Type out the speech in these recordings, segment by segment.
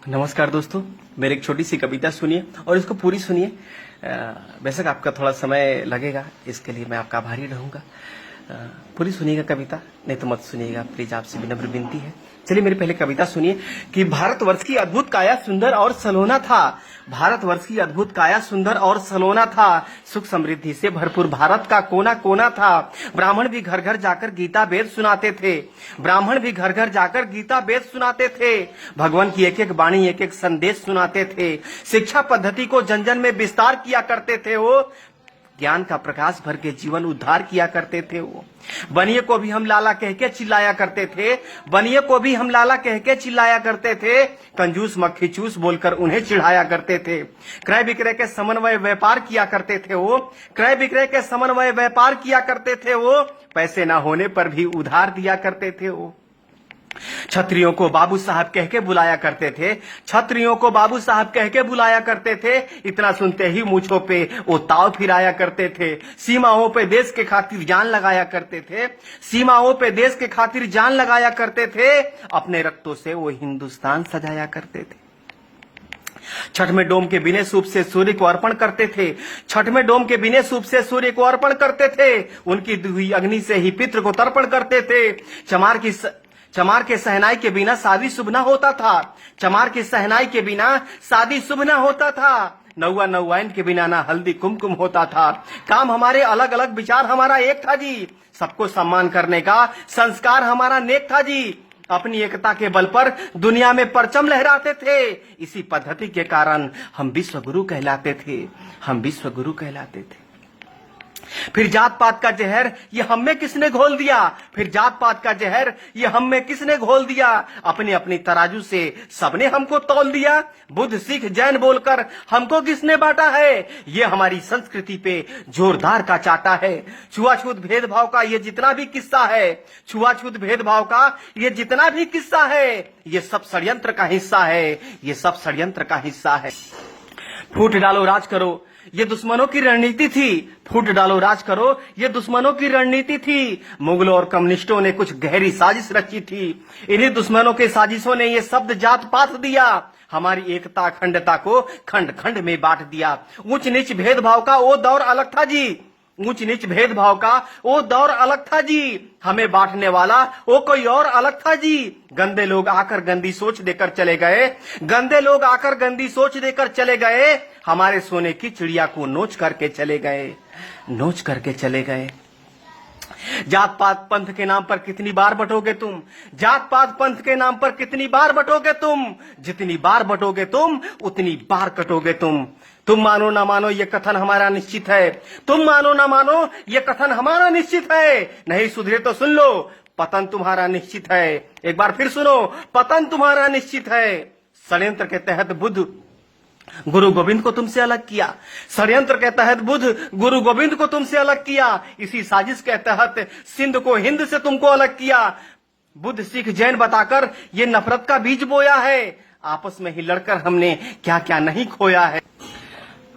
नमस्कार दोस्तों, मेरी एक छोटी सी कविता सुनिए और इसको पूरी सुनिए। बेशक आपका थोड़ा समय लगेगा, इसके लिए मैं आपका आभारी रहूंगा। पूरी सुनिएगा कविता, नहीं तो मत सुनिएगा प्लीज, आपसे विनम्र विनती है। चलिए मेरी पहले कविता सुनिए कि भारतवर्ष की अद्भुत काया सुंदर और सलोना था। भारतवर्ष की अद्भुत काया सुंदर और सलोना था। सुख समृद्धि से भरपूर भारत का कोना कोना था। ब्राह्मण भी घर घर जाकर गीता वेद सुनाते थे। ब्राह्मण भी घर घर जाकर गीता वेद सुनाते थे। भगवान की एक एक वाणी एक एक संदेश सुनाते थे। शिक्षा पद्धति को जन जन में विस्तार किया करते थे। वो ज्ञान का प्रकाश भर के जीवन उद्धार किया करते थे। वो बनिए को भी हम लाला कह के चिल्लाया करते थे। बनिए को भी हम लाला कह के चिल्लाया करते थे। कंजूस मक्खी चूस बोलकर उन्हें चिढ़ाया करते थे। क्रय विक्रय के समन्वय व्यापार किया करते थे। वो क्रय विक्रय के समन्वय व्यापार किया करते थे। वो पैसे ना होने पर भी उधार दिया करते थे। वो छत्रियों को बाबू साहब कह के बुलाया करते थे। छत्रियों को बाबू साहब कह के बुलाया करते थे। इतना सुनते ही मूंछों पे वो ताव फिराया करते थे। सीमाओं पे देश के खातिर जान लगाया करते थे। सीमाओं पे देश के खातिर जान लगाया करते थे। अपने रक्तों से वो हिंदुस्तान सजाया करते थे। छठ में डोम के बिने सूप से सूर्य को अर्पण करते थे। छठ में डोम के बिने सूप से सूर्य को अर्पण करते थे। उनकी दुही अग्नि से ही पितृ को तर्पण करते थे। चमार के सहनाई के बिना शादी शुभ न होता था। चमार के सहनाई के बिना शादी शुभ न होता था। नौवा नौवाइन के बिना ना हल्दी कुमकुम होता था। काम हमारे अलग अलग, विचार हमारा एक था जी। सबको सम्मान करने का संस्कार हमारा नेक था जी। अपनी एकता के बल पर दुनिया में परचम लहराते थे। इसी पद्धति के कारण हम विश्व गुरु कहलाते थे। हम विश्व गुरु कहलाते थे। फिर जात पात का जहर ये हम में किसने घोल दिया। फिर जात पात का जहर ये हम में किसने घोल दिया। अपनी अपनी तराजू से सबने हमको तौल दिया। बुद्ध सिख जैन बोलकर हमको किसने बांटा है। ये हमारी संस्कृति पे जोरदार का चाटा है। छुआछूत भेदभाव का ये जितना भी किस्सा है। छुआछूत भेदभाव का ये जितना भी किस्सा है, ये सब षड्यंत्र का हिस्सा है। ये सब षड्यंत्र का हिस्सा है। फूट डालो राज करो, ये दुश्मनों की रणनीति थी। फूट डालो राज करो, ये दुश्मनों की रणनीति थी। मुगलों और कम्युनिस्टों ने कुछ गहरी साजिश रची थी। इन्हीं दुश्मनों के साजिशों ने ये शब्द जात पात दिया। हमारी एकता अखंडता को खंड खंड में बांट दिया। ऊंच नीच भेदभाव का वो दौर अलग था जी। ऊंच नीच भेदभाव का वो दौर अलग था जी। हमें बांटने वाला वो कोई और अलग था जी। गंदे लोग आकर गंदी सोच देकर चले गए। गंदे लोग आकर गंदी सोच देकर चले गए। हमारे सोने की चिड़िया को नोच करके चले गए। नोच करके चले गए। जात पात पंथ के नाम पर कितनी बार बटोगे तुम। जात पात पंथ के नाम पर कितनी बार बटोगे तुम। जितनी बार बटोगे तुम उतनी बार कटोगे तुम। तुम मानो ना मानो ये कथन हमारा निश्चित है। तुम मानो ना मानो ये कथन हमारा निश्चित है। नहीं सुधरे तो सुन लो, पतन तुम्हारा निश्चित है। एक बार फिर सुनो, पतन तुम्हारा निश्चित है। षड्यंत्र के तहत बुद्ध गुरु गोविंद को तुमसे अलग किया। षड्यंत्र के तहत बुद्ध गुरु गोविंद को तुमसे अलग किया। इसी साजिश के तहत सिंध को हिंद से तुमको अलग किया। बुद्ध सिख जैन बताकर ये नफरत का बीज बोया है। आपस में ही लड़कर हमने क्या क्या नहीं खोया है।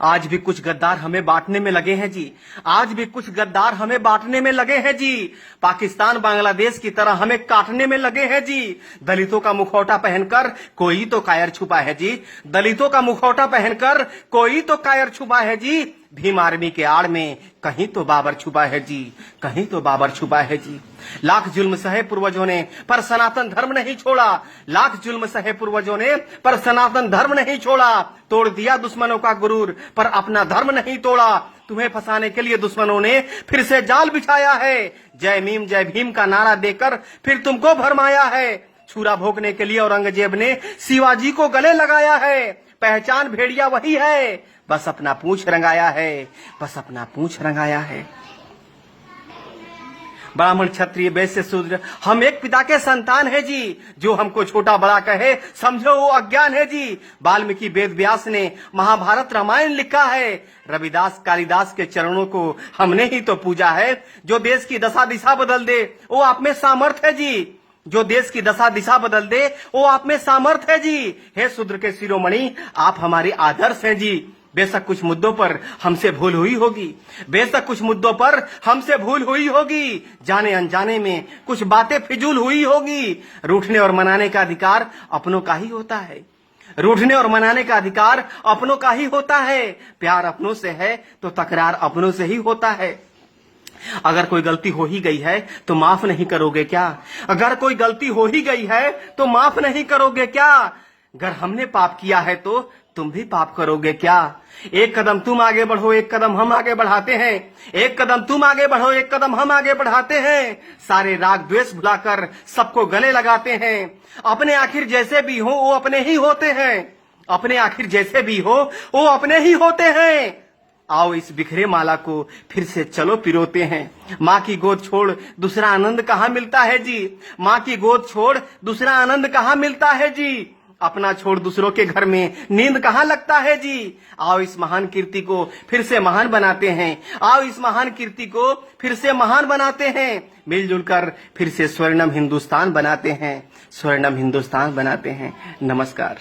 आज भी कुछ गद्दार हमें बांटने में लगे हैं जी। आज भी कुछ गद्दार हमें बांटने में लगे हैं जी। पाकिस्तान बांग्लादेश की तरह हमें काटने में लगे हैं जी। दलितों का मुखौटा पहनकर कोई तो कायर छुपा है जी। दलितों का मुखौटा पहनकर कोई तो कायर छुपा है जी। भीम आर्मी के आड़ में कहीं तो बाबर छुपा है जी। कहीं तो बाबर छुपा है जी। लाख जुल्म सहे पूर्वजों ने पर सनातन धर्म नहीं छोड़ा। लाख जुल्म सहे पूर्वजों ने पर सनातन धर्म नहीं छोड़ा। तोड़ दिया दुश्मनों का गुरूर पर अपना धर्म नहीं तोड़ा। तुम्हें फंसाने के लिए दुश्मनों ने फिर से जाल बिछाया है। जय भीम का नारा देकर फिर तुमको भरमाया है। छुरा भोंकने के लिए औरंगजेब ने शिवाजी को गले लगाया है। पहचान भेड़िया वही है, बस अपना पूंछ रंगाया है। बस अपना पूंछ रंगाया है। ब्राह्मण क्षत्रिय वैश्य शूद्र हम एक पिता के संतान है जी। जो हमको छोटा बड़ा कहे समझो वो अज्ञान है जी। वाल्मीकि वेद व्यास ने महाभारत रामायण लिखा है। रविदास कालिदास के चरणों को हमने ही तो पूजा है। जो देश की दशा दिशा बदल दे वो आप में सामर्थ्य है जी। जो देश की दशा दिशा बदल दे वो आप में सामर्थ्य है जी। हे शूद्र के शिरोमणि आप हमारे आदर्श हैं जी। बेशक कुछ मुद्दों पर हमसे भूल हुई होगी। बेशक कुछ मुद्दों पर हमसे भूल हुई होगी। जाने अनजाने में कुछ बातें फिजूल हुई होगी। रूठने और मनाने का अधिकार अपनों का ही होता है। रूठने और मनाने का अधिकार अपनों का ही होता है। प्यार अपनों से है तो तकरार अपनों से ही होता है। अगर कोई गलती हो ही गई है तो माफ नहीं करोगे क्या? अगर कोई गलती हो ही गई है तो माफ नहीं करोगे क्या? अगर हमने पाप किया है तो तुम भी पाप करोगे क्या? एक कदम तुम आगे बढ़ो, एक कदम हम आगे बढ़ाते हैं। एक कदम तुम आगे बढ़ो, एक कदम हम आगे बढ़ाते हैं। सारे राग द्वेष भुलाकर सबको गले लगाते हैं। अपने आखिर जैसे भी हो वो अपने ही होते हैं। अपने आखिर जैसे भी हो वो अपने ही होते हैं। आओ इस बिखरे माला को फिर से चलो पिरोते हैं। माँ की गोद छोड़ दूसरा आनंद कहाँ मिलता है जी? माँ की गोद छोड़ दूसरा आनंद कहाँ मिलता है जी? अपना छोड़ दूसरों के घर में नींद कहाँ लगता है जी? आओ इस महान कीर्ति को फिर से महान बनाते हैं। आओ इस महान कीर्ति को फिर से महान बनाते हैं। मिलजुल कर फिर से स्वर्णम हिंदुस्तान बनाते हैं। स्वर्णम हिंदुस्तान बनाते हैं। नमस्कार।